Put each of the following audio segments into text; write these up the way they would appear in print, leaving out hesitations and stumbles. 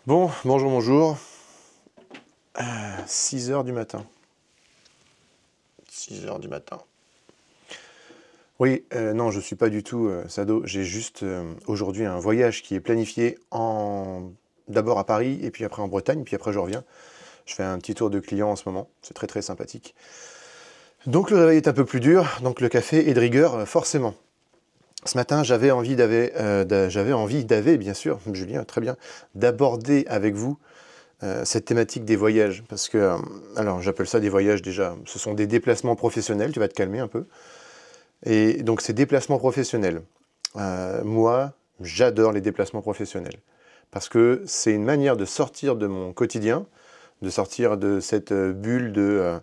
Bon, bonjour, bonjour. 6 heures du matin. 6 heures du matin. Oui, non, je ne suis pas du tout sado. J'ai juste aujourd'hui un voyage qui est planifié d'abord à Paris, et puis après en Bretagne, puis après je reviens. Je fais un petit tour de clients en ce moment. C'est très très sympathique. Donc le réveil est un peu plus dur, donc le café est de rigueur, forcément. Ce matin, j'avais envie, bien sûr, Julien, très bien, d'aborder avec vous cette thématique des voyages. Parce que, alors j'appelle ça des voyages déjà, ce sont des déplacements professionnels, tu vas te calmer un peu. Et donc ces déplacements professionnels, moi, j'adore les déplacements professionnels. Parce que c'est une manière de sortir de mon quotidien, de sortir de cette bulle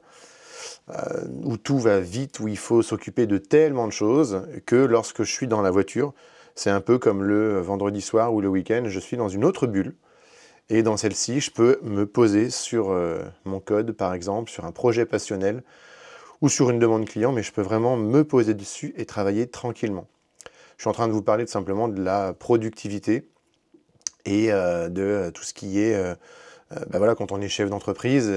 où tout va vite, où il faut s'occuper de tellement de choses, que lorsque je suis dans la voiture, c'est un peu comme le vendredi soir ou le week-end, je suis dans une autre bulle. Et dans celle-ci, je peux me poser sur mon code, par exemple, sur un projet passionnel ou sur une demande client, mais je peux vraiment me poser dessus et travailler tranquillement. Je suis en train de vous parler simplement de la productivité et de tout ce qui est, voilà, quand on est chef d'entreprise,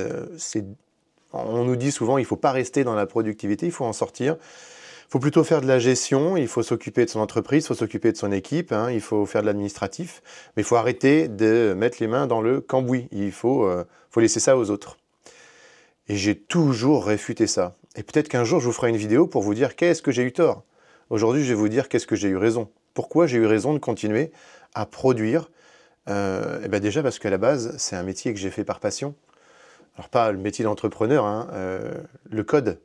on nous dit souvent il ne faut pas rester dans la productivité, il faut en sortir. Il faut plutôt faire de la gestion, il faut s'occuper de son entreprise, il faut s'occuper de son équipe, hein, il faut faire de l'administratif, mais il faut arrêter de mettre les mains dans le cambouis, faut laisser ça aux autres. Et j'ai toujours réfuté ça. Et peut-être qu'un jour je vous ferai une vidéo pour vous dire qu'est-ce que j'ai eu tort. Aujourd'hui je vais vous dire qu'est-ce que j'ai eu raison. Pourquoi j'ai eu raison de continuer à produire et ben déjà parce qu'à la base c'est un métier que j'ai fait par passion. Alors pas le métier d'entrepreneur, hein, le code.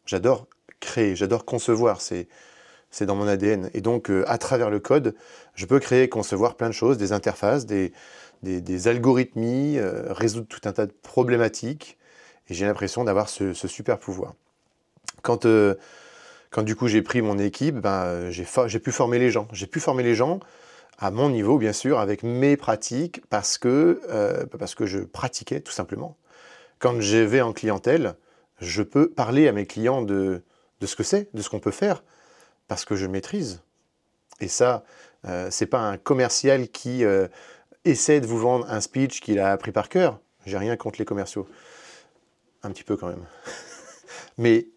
J'adore créer, j'adore concevoir, c'est dans mon ADN. Et donc, à travers le code, je peux créer et concevoir plein de choses, des interfaces, des algorithmies, résoudre tout un tas de problématiques. Et j'ai l'impression d'avoir ce super pouvoir. Quand du coup j'ai pris mon équipe, ben, j'ai pu former les gens. J'ai pu former les gens à mon niveau, bien sûr, avec mes pratiques, parce que je pratiquais tout simplement. Quand je vais en clientèle, je peux parler à mes clients de ce que c'est, de ce qu'on peut faire, parce que je maîtrise. Et ça, c'est pas un commercial qui essaie de vous vendre un speech qu'il a appris par cœur. J'ai rien contre les commerciaux. Un petit peu quand même. Mais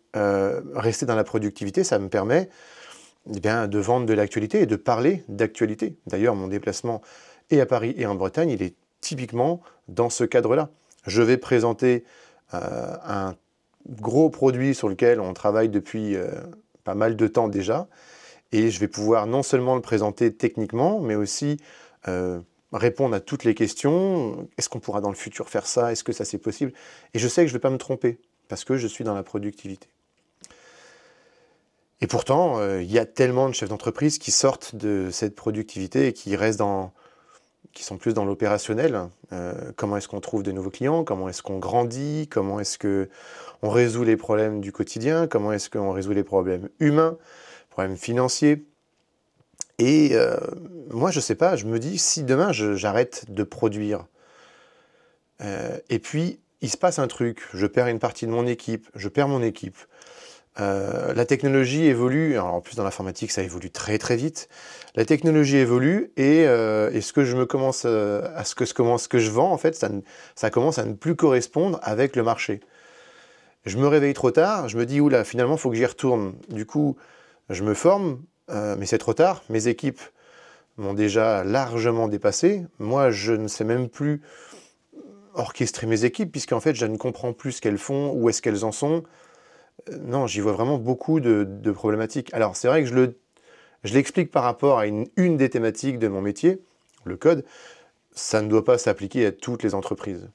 rester dans la productivité, ça me permet eh bien, de vendre de l'actualité et de parler d'actualité. D'ailleurs, mon déplacement et à Paris et en Bretagne, il est typiquement dans ce cadre-là. Je vais présenter un gros produit sur lequel on travaille depuis pas mal de temps déjà, et je vais pouvoir non seulement le présenter techniquement, mais aussi répondre à toutes les questions. Est-ce qu'on pourra dans le futur faire ça? Est-ce que ça c'est possible? Et je sais que je ne vais pas me tromper, parce que je suis dans la productivité. Et pourtant, il y a tellement de chefs d'entreprise qui sortent de cette productivité et qui sont plus dans l'opérationnel. Comment est-ce qu'on trouve de nouveaux clients? Comment est-ce qu'on grandit? Comment est-ce qu'on résout les problèmes du quotidien? Comment est-ce qu'on résout les problèmes humains, problèmes financiers? Et moi, je ne sais pas, je me dis, si demain j'arrête de produire, et puis il se passe un truc, je perds une partie de mon équipe, je perds mon équipe, la technologie évolue, alors en plus dans l'informatique ça évolue très très vite, la technologie évolue et ce que ce que je vends en fait, ça commence à ne plus correspondre avec le marché. Je me réveille trop tard, je me dis oula finalement il faut que j'y retourne, du coup je me forme, mais c'est trop tard, mes équipes m'ont déjà largement dépassé, moi je ne sais même plus orchestrer mes équipes puisqu'en fait je ne comprends plus ce qu'elles font, où est-ce qu'elles en sont. Non, j'y vois vraiment beaucoup de problématiques. Alors, c'est vrai que je l'explique par rapport à une des thématiques de mon métier, le code, ça ne doit pas s'appliquer à toutes les entreprises.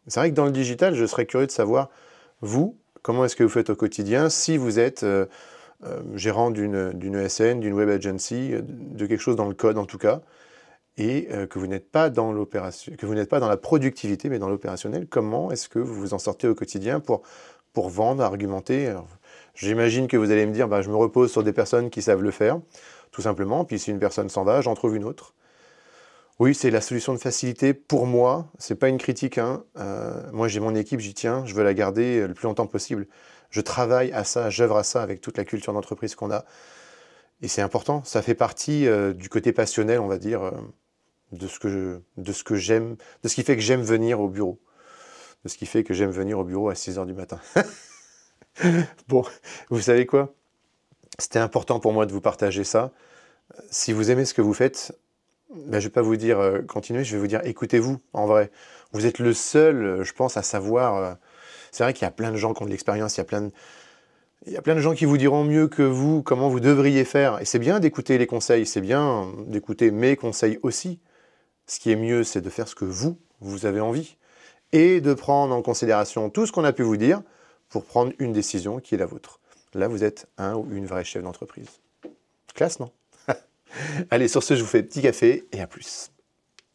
C'est vrai que dans le digital, je serais curieux de savoir, vous, comment est-ce que vous faites au quotidien si vous êtes gérant d'une ESN, d'une web agency, de quelque chose dans le code en tout cas, et que vous n'êtes pas dans l'opération, que vous n'êtes pas dans la productivité, mais dans l'opérationnel, comment est-ce que vous vous en sortez au quotidien pour vendre, argumenter? J'imagine que vous allez me dire, bah, je me repose sur des personnes qui savent le faire, tout simplement, puis si une personne s'en va, j'en trouve une autre. Oui, c'est la solution de facilité pour moi, c'est pas une critique, hein. Moi j'ai mon équipe, j'y tiens, je veux la garder le plus longtemps possible. Je travaille à ça, j'œuvre à ça avec toute la culture d'entreprise qu'on a. Et c'est important, ça fait partie du côté passionnel, on va dire, de ce que j'aime, de ce qui fait que j'aime venir au bureau. De ce qui fait que j'aime venir au bureau à 6 h du matin. Bon, vous savez quoi? C'était important pour moi de vous partager ça. Si vous aimez ce que vous faites, ben, je ne vais pas vous dire continuez, je vais vous dire écoutez-vous, en vrai. Vous êtes le seul, je pense, à savoir. C'est vrai qu'il y a plein de gens qui ont de l'expérience, il y a plein de gens qui vous diront mieux que vous comment vous devriez faire. Et c'est bien d'écouter les conseils, c'est bien d'écouter mes conseils aussi. Ce qui est mieux, c'est de faire ce que vous avez envie. Et de prendre en considération tout ce qu'on a pu vous dire pour prendre une décision qui est la vôtre. Là, vous êtes un ou une vraie chef d'entreprise. Classe, non? Allez, sur ce, je vous fais petit café et à plus.